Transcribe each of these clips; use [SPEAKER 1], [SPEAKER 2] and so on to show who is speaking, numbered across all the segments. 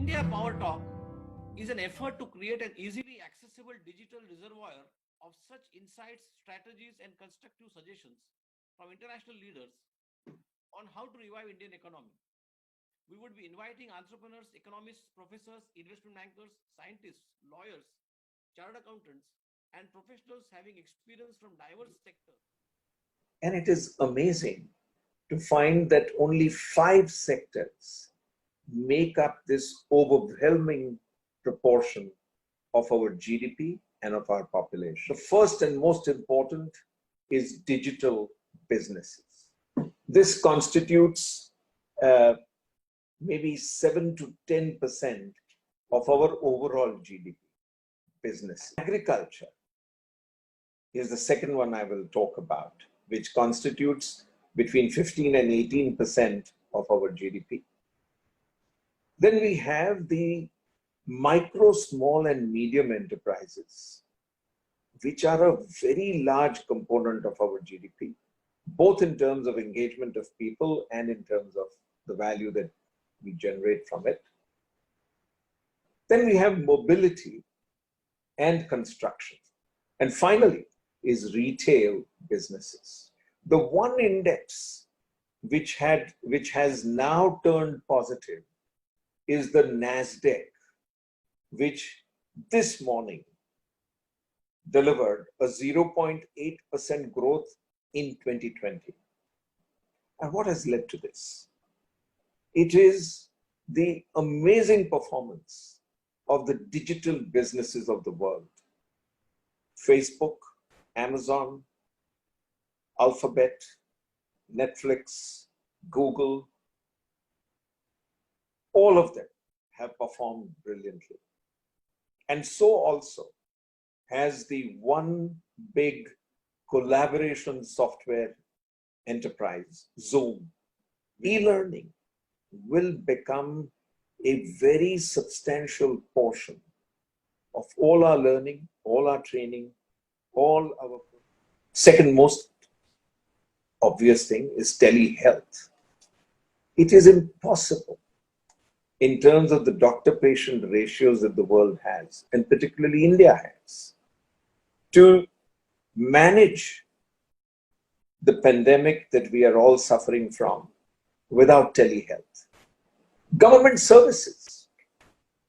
[SPEAKER 1] India Power Talk is an effort to create an easily accessible digital reservoir of such insights, strategies, and constructive suggestions from international leaders on how to revive Indian economy. We would be inviting entrepreneurs, economists, professors, investment bankers, scientists, lawyers, chartered accountants, and professionals having experience from diverse sectors.
[SPEAKER 2] And it is amazing to find that only 5 sectors make up this overwhelming proportion of our GDP and of our population. The first and most important is digital businesses. This constitutes maybe 7 to 10% of our overall GDP. Business. Agriculture is the second one I will talk about, which constitutes between 15 and 18% of our GDP. Then we have the micro, small, and medium enterprises, which are a very large component of our GDP, both in terms of engagement of people and in terms of the value that we generate from it. Then we have mobility and construction. And finally is retail businesses. The one index which has now turned positive is the NASDAQ, which this morning delivered a 0.8% growth in 2020. And what has led to this? It is the amazing performance of the digital businesses of the world. Facebook, Amazon, Alphabet, Netflix, Google, all of them have performed brilliantly. And so also has the one big collaboration software enterprise, Zoom. E-learning will become a very substantial portion of all our learning, all our training, all our... Second most obvious thing is telehealth. It is impossible in terms of the doctor-patient ratios that the world has, and particularly India has, to manage the pandemic that we are all suffering from without telehealth. Government services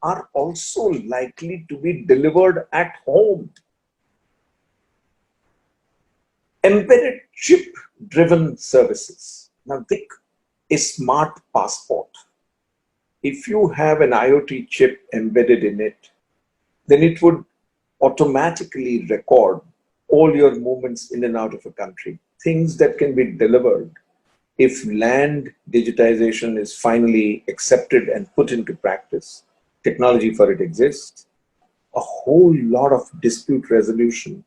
[SPEAKER 2] are also likely to be delivered at home. Embedded chip-driven services. Now think a smart passport. If you have an IoT chip embedded in it, then it would automatically record all your movements in and out of a country. Things that can be delivered if land digitization is finally accepted and put into practice. Technology for it exists. A whole lot of dispute resolution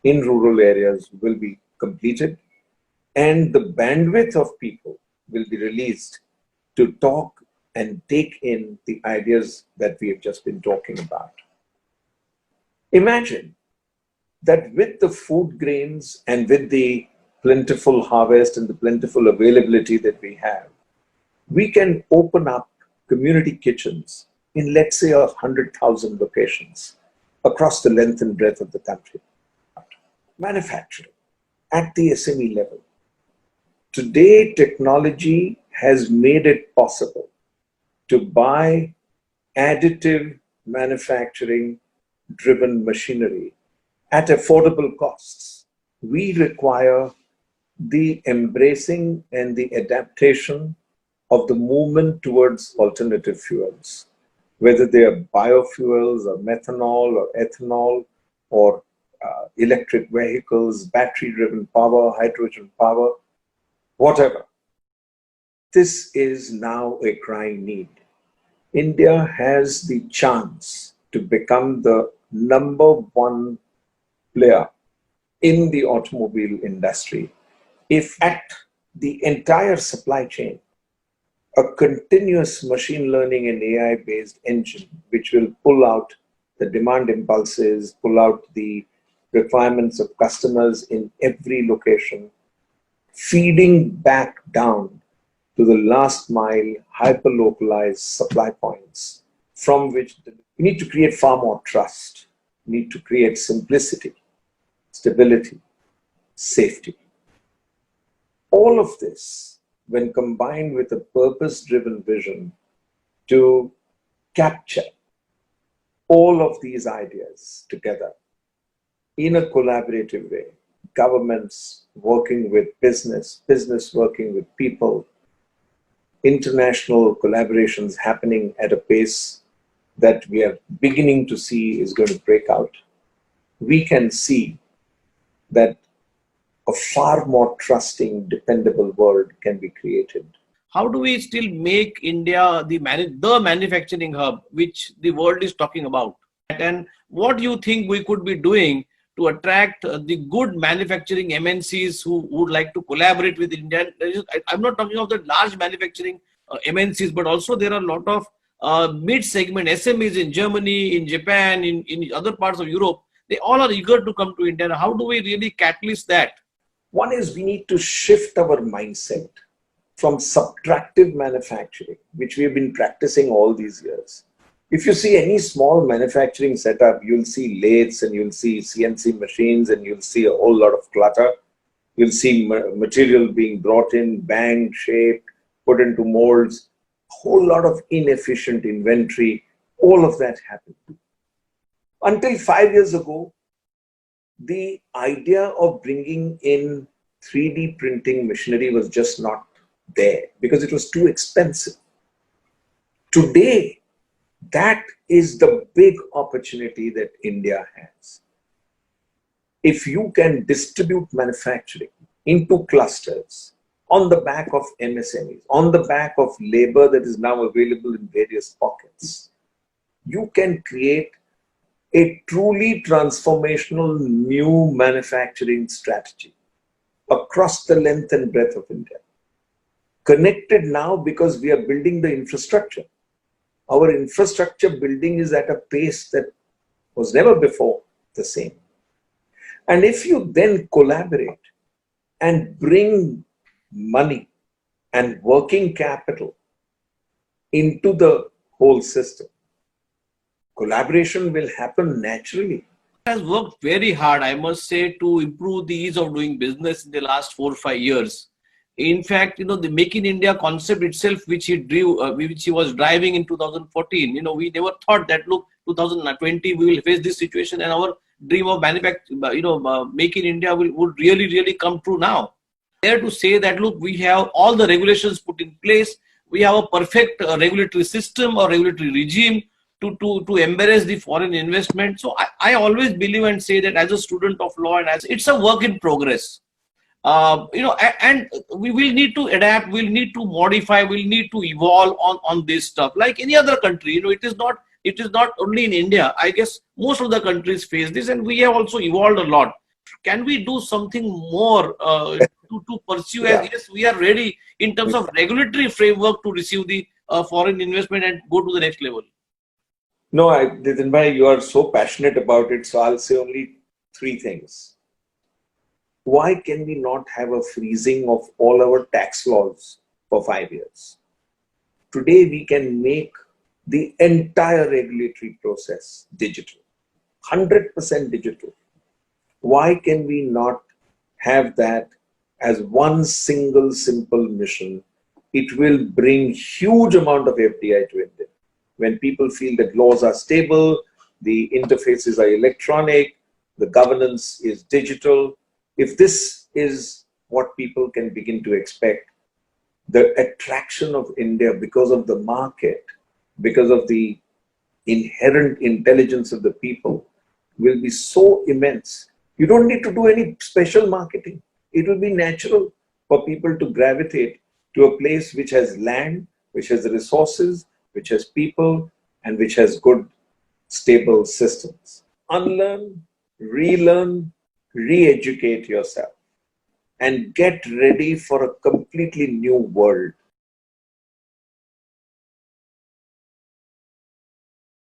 [SPEAKER 2] in rural areas will be completed, and the bandwidth of people will be released to talk and take in the ideas that we have just been talking about. Imagine that with the food grains and with the plentiful harvest and the plentiful availability that we have, we can open up community kitchens in, let's say, 100,000 locations across the length and breadth of the country. Manufacturing at the SME level. Today, technology has made it possible to buy additive manufacturing driven machinery at affordable costs. We require the embracing and the adaptation of the movement towards alternative fuels, whether they are biofuels or methanol or ethanol or electric vehicles, battery-driven power, hydrogen power, whatever. This is now a crying need. India has the chance to become the #1 player in the automobile industry if at the entire supply chain, a continuous machine learning and AI-based engine, which will pull out the demand impulses, pull out the requirements of customers in every location, feeding back down to the last mile hyper-localized supply points from which we need to create far more trust. We need to create simplicity, stability, safety. All of this, when combined with a purpose-driven vision to capture all of these ideas together in a collaborative way, governments working with business, business working with people, international collaborations happening at a pace that we are beginning to see is going to break out, we can see that a far more trusting, dependable world can be created.
[SPEAKER 1] How do we still make India the manufacturing hub which the world is talking about? And what do you think we could be doing to attract the good manufacturing MNCs who would like to collaborate with India? I'm not talking of the large manufacturing MNCs, but also there are a lot of mid-segment SMEs in Germany, in Japan, in other parts of Europe. They all are eager to come to India. How do we really catalyze that?
[SPEAKER 2] One is we need to shift our mindset from subtractive manufacturing, which we have been practicing all these years. If you see any small manufacturing setup, you'll see lathes and you'll see CNC machines and you'll see a whole lot of clutter. You'll see material being brought in, banged, shaped, put into molds, a whole lot of inefficient inventory. All of that happened. Until 5 years ago, the idea of bringing in 3D printing machinery was just not there because it was too expensive. Today, that is the big opportunity that India has. If you can distribute manufacturing into clusters on the back of MSMEs, on the back of labor that is now available in various pockets, you can create a truly transformational new manufacturing strategy across the length and breadth of India. Connected now because we are building the infrastructure. Our infrastructure building is at a pace that was never before the same. And if you then collaborate and bring money and working capital into the whole system, collaboration will happen naturally.
[SPEAKER 1] Has worked very hard, I must say, to improve the ease of doing business in the last 4 or 5 years. In fact, the Make in India concept itself, which he was driving in 2014, we never thought that, look, 2020, we will face this situation and our dream of Make in India would really, really come true now. There to say that, look, we have all the regulations put in place. We have a perfect regulatory system or regulatory regime to embrace the foreign investment. So I always believe and say that as a student of law and as it's a work in progress. And we will need to adapt, we'll need to modify, we'll need to evolve on this stuff. Like any other country, it is not only in India. I guess most of the countries face this, and we have also evolved a lot. Can we do something more to pursue?
[SPEAKER 2] Yeah.
[SPEAKER 1] As yes, we are ready in terms of regulatory framework to receive the foreign investment and go to the next level.
[SPEAKER 2] No, Nitin bhai, you are so passionate about it, so I'll say only 3 things. Why can we not have a freezing of all our tax laws for 5 years? Today, we can make the entire regulatory process digital, 100% digital. Why can we not have that as one single simple mission? It will bring huge amount of FDI to India. When people feel that laws are stable, the interfaces are electronic, the governance is digital. If this is what people can begin to expect, the attraction of India because of the market, because of the inherent intelligence of the people will be so immense. You don't need to do any special marketing. It will be natural for people to gravitate to a place which has land, which has resources, which has people, and which has good, stable systems. Unlearn, relearn, re-educate yourself and get ready for a completely new world.